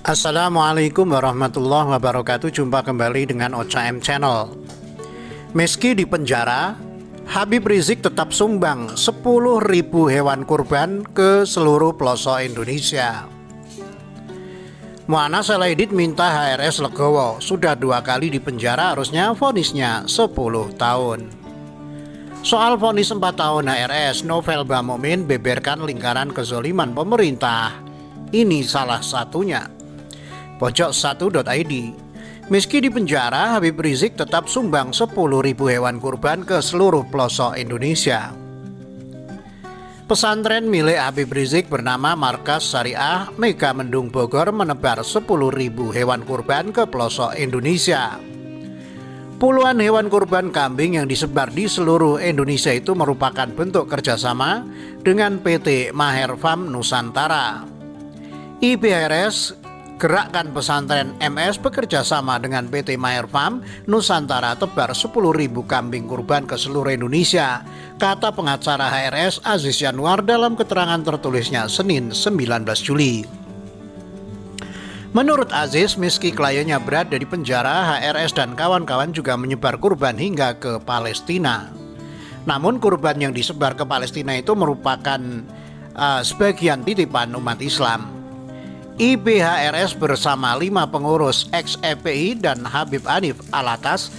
Assalamualaikum warahmatullahi wabarakatuh. Jumpa kembali dengan Ocha M Channel. Meski di penjara, Habib Rizik tetap sumbang 10.000 hewan kurban ke seluruh pelosok Indonesia. Mu'annas Al-Aidid minta HRS legowo. Sudah 2 kali di penjara, harusnya vonisnya 10 tahun. Soal vonis 4 tahun HRS, Novel Bamomin beberkan lingkaran kezoliman pemerintah. Ini salah satunya. Pojok1.id. Meski di penjara, Habib Rizik tetap sumbang 10.000 hewan kurban ke seluruh pelosok Indonesia. Pesantren milik Habib Rizik bernama Markas Syariah Megamendung Bogor menebar 10.000 hewan kurban ke pelosok Indonesia. Puluhan hewan kurban kambing yang disebar di seluruh Indonesia itu merupakan bentuk kerjasama dengan PT Maher Farm Nusantara. IPRS Gerakan Pesantren MS bekerja sama dengan PT Maher Farm Nusantara tebar 10.000 kambing kurban ke seluruh Indonesia, kata pengacara HRS Aziz Yanuar dalam keterangan tertulisnya Senin 19 Juli. Menurut Aziz, meski kliennya berada di penjara, HRS dan kawan-kawan juga menyebar kurban hingga ke Palestina. Namun kurban yang disebar ke Palestina itu merupakan sebagian titipan umat Islam. IPHRS bersama 5 pengurus ex-FPI dan Habib Hanif Alatas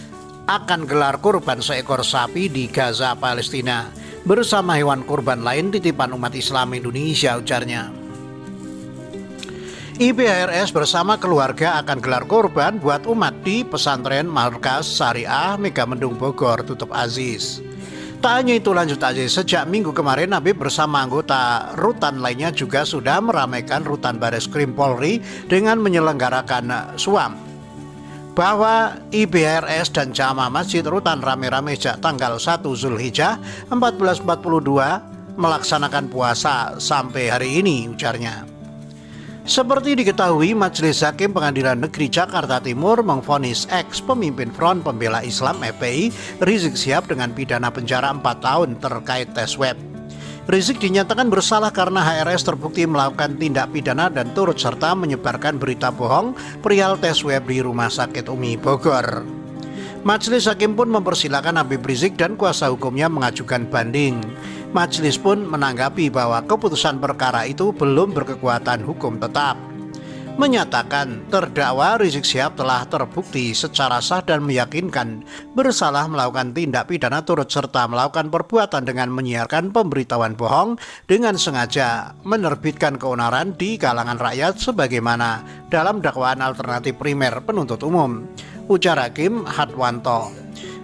akan gelar kurban seekor sapi di Gaza, Palestina bersama hewan kurban lain titipan umat Islam Indonesia, ujarnya. IPHRS bersama keluarga akan gelar kurban buat umat di pesantren Markas Syariah Megamendung Bogor, tutup Aziz. Tak hanya itu, lanjut Aziz, sejak minggu kemarin Habib bersama anggota rutan lainnya juga sudah meramaikan rutan Bareskrim Polri dengan menyelenggarakan suam. Bahwa IPHRS dan jamaah masjid rutan rame-rame sejak tanggal 1 Zulhijjah 1442 melaksanakan puasa sampai hari ini, ujarnya. Seperti diketahui, Majelis Hakim Pengadilan Negeri Jakarta Timur memvonis ex pemimpin Front Pembela Islam FPI Rizik Syihab dengan pidana penjara 4 tahun terkait tes web. Rizik dinyatakan bersalah karena HRS terbukti melakukan tindak pidana dan turut serta menyebarkan berita bohong perihal tes web di Rumah Sakit Umi Bogor. Majelis Hakim pun mempersilahkan Habib Rizik dan kuasa hukumnya mengajukan banding. Majelis pun menanggapi bahwa keputusan perkara itu belum berkekuatan hukum tetap. Menyatakan terdakwa Rizik Syihab telah terbukti secara sah dan meyakinkan bersalah melakukan tindak pidana turut serta melakukan perbuatan dengan menyiarkan pemberitahuan bohong dengan sengaja menerbitkan keonaran di kalangan rakyat sebagaimana dalam dakwaan alternatif primer penuntut umum, ujar Hakim Hadwanto.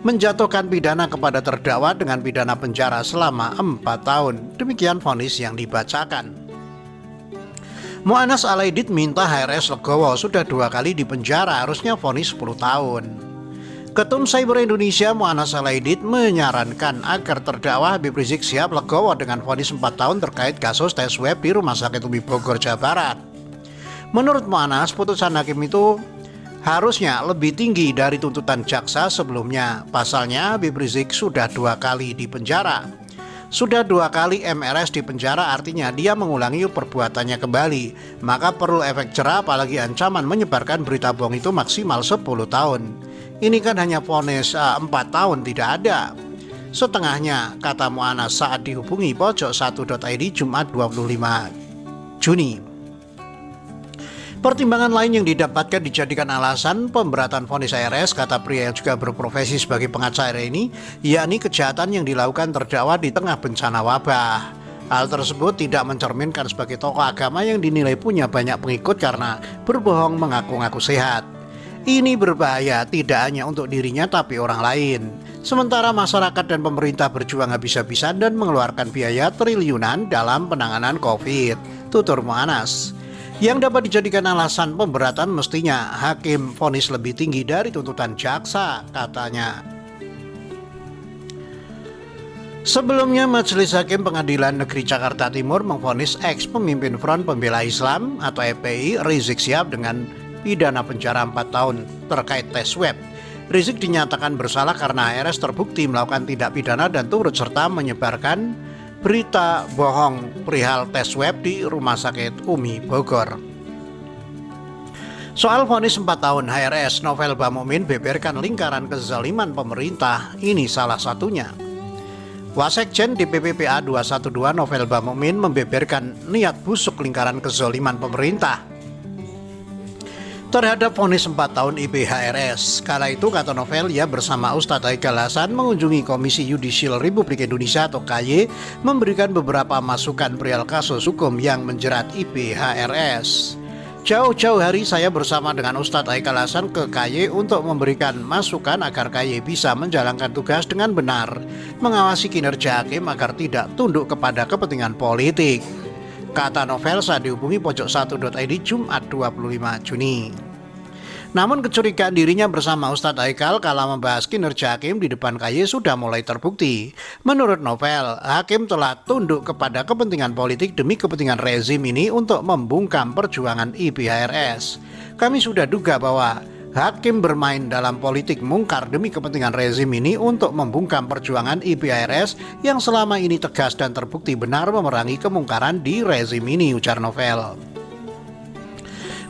Menjatuhkan pidana kepada terdakwa dengan pidana penjara selama 4 tahun. Demikian vonis yang dibacakan. Mu'annas Al-Aidid minta HRS legowo. Sudah 2 kali di penjara, harusnya vonis 10 tahun. Ketum Cyber Indonesia Mu'annas Al-Aidid menyarankan agar terdakwa Habib Rizik Syihab legowo dengan vonis 4 tahun terkait kasus tes web di Rumah Sakit Umi Bogor, Jawa Barat. Menurut Mu'annas, putusan hakim itu harusnya lebih tinggi dari tuntutan jaksa sebelumnya. Pasalnya Habib Rizik sudah 2 kali di penjara. Sudah 2 kali MRS di penjara artinya dia mengulangi perbuatannya kembali. Maka perlu efek jerah, apalagi ancaman menyebarkan berita bohong itu maksimal 10 tahun. Ini kan hanya vonis 4 tahun, tidak ada setengahnya, kata Mu'annas saat dihubungi Pojok1.id Jumat 25 Juni. Pertimbangan lain yang didapatkan dijadikan alasan pemberatan vonis HRS, kata pria yang juga berprofesi sebagai pengacara ini, yakni kejahatan yang dilakukan terdakwa di tengah bencana wabah. Hal tersebut tidak mencerminkan sebagai tokoh agama yang dinilai punya banyak pengikut karena berbohong mengaku-ngaku sehat. Ini berbahaya tidak hanya untuk dirinya tapi orang lain. Sementara masyarakat dan pemerintah berjuang habis-habisan dan mengeluarkan biaya triliunan dalam penanganan COVID, tutur Mu'annas. Yang dapat dijadikan alasan pemberatan mestinya hakim vonis lebih tinggi dari tuntutan jaksa, katanya. Sebelumnya, Majelis Hakim Pengadilan Negeri Jakarta Timur memvonis ex pemimpin Front Pembela Islam atau FPI Rizik Syihab dengan pidana penjara 4 tahun terkait tes web. Rizik dinyatakan bersalah karena HRS terbukti melakukan tindak pidana dan turut serta menyebarkan berita bohong perihal tes web di Rumah Sakit Umi Bogor. Soal vonis 4 tahun HRS, Novel Bamomin beberkan lingkaran kezaliman pemerintah, ini salah satunya. Wasekjen DPP PA 212 Novel Bamomin membeberkan niat busuk lingkaran kezaliman pemerintah terhadap vonis 4 tahun IPHRS. Kala itu, kata Novel, ia bersama Ustadz Haikal Hasan mengunjungi Komisi Yudisial Republik Indonesia atau KY memberikan beberapa masukan perihal kasus hukum yang menjerat IPHRS. Jauh-jauh hari saya bersama dengan Ustadz Haikal Hasan ke KY untuk memberikan masukan agar KY bisa menjalankan tugas dengan benar, mengawasi kinerja hakim agar tidak tunduk kepada kepentingan politik, kata Novel saat dihubungi pojok1.id Jumat 25 Juni. Namun kecurigaan dirinya bersama Ustadz Haikal kala membahas kinerja hakim di depan KY sudah mulai terbukti. Menurut Novel, hakim telah tunduk kepada kepentingan politik demi kepentingan rezim ini untuk membungkam perjuangan IPHRS. Kami sudah duga bahwa hakim bermain dalam politik mungkar demi kepentingan rezim ini untuk membungkam perjuangan IPHRS yang selama ini tegas dan terbukti benar memerangi kemungkaran di rezim ini, ujar Novel.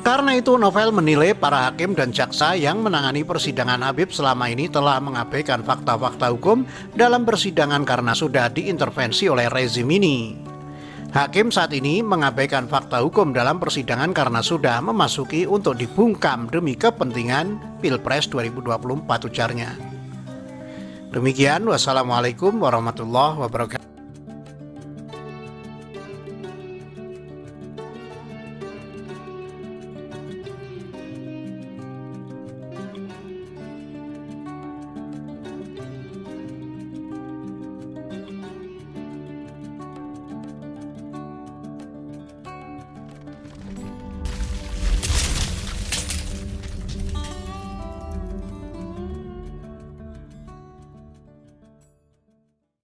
Karena itu, Novel menilai para hakim dan jaksa yang menangani persidangan Habib selama ini telah mengabaikan fakta-fakta hukum dalam persidangan karena sudah diintervensi oleh rezim ini. Hakim saat ini mengabaikan fakta hukum dalam persidangan karena sudah memasuki untuk dibungkam demi kepentingan Pilpres 2024, ujarnya. Demikian, wassalamualaikum warahmatullahi wabarakatuh.